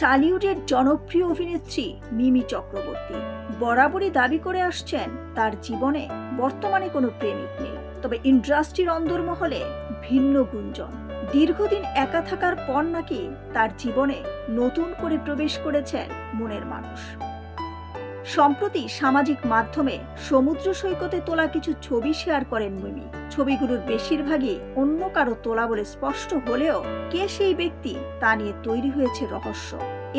টালিউডের জনপ্রিয় অভিনেত্রী মিমি চক্রবর্তী বরাবরই দাবি করে আসছেন তার জীবনে বর্তমানে কোনো প্রেমিক নেই। তবে ইন্ডাস্ট্রির অন্দরমহলে ভিন্ন গুঞ্জন। দীর্ঘদিন একা থাকার পর নাকি তার জীবনে নতুন করে প্রবেশ করেছেন মনের মানুষ। সম্প্রতি সামাজিক মাধ্যমে সমুদ্র সৈকতে তোলা কিছু ছবি শেয়ার করেন মিমি। ছবিগুলোর বেশিরভাগই অন্য কারো তোলা বলে স্পষ্ট হলেও কে সেই ব্যক্তি তা নিয়ে তৈরি হয়েছে রহস্য।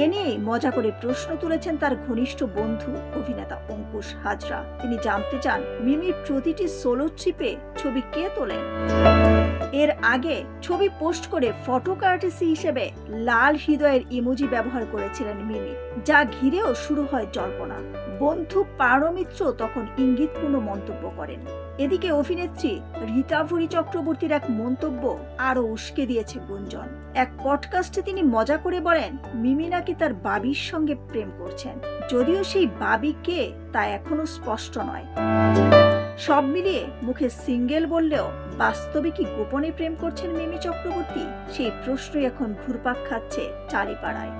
এ নিয়েই মজা করে প্রশ্ন তুলেছেন তার ঘনিষ্ঠ বন্ধু অভিনেতা অঙ্কুশ হাজরা। তিনি জানতে চান মিমির প্রতিটি সোলো ট্রিপে ছবি কে তোলেন। এর আগে ছবি পোস্ট করে ফটো কার্টেসি হিসেবে লাল হৃদয়ের ইমোজি ব্যবহার করেছিলেন মিমি, যা ঘিরেও শুরু হয় জল্পনা। বন্ধু পারমিত্র তখন ইঙ্গিতপূর্ণ মন্তব্য করেন। এদিকে অভিনেত্রী রীতাভরি চক্রবর্তীর এক মন্তব্য আরো উস্কে দিয়েছে গুঞ্জন। এক পডকাস্টে তিনি মজা করে বলেন মিমি নাকি তার বাবির সঙ্গে প্রেম করছেন, যদিও সেই বাবি কে তা এখনো স্পষ্ট নয়। সব মিলিয়ে মুখে সিঙ্গেল বললেও বাস্তবে কি গোপনে প্রেম করছেন মিমি চক্রবর্তী, সেই প্রশ্নই এখন ঘুরপাক খাচ্ছে চালিপাড়ায়।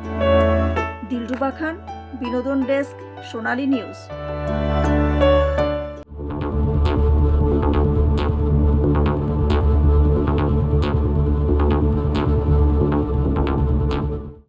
দিলরুবা খান, বিনোদন ডেস্ক, সোনালী নিউজ।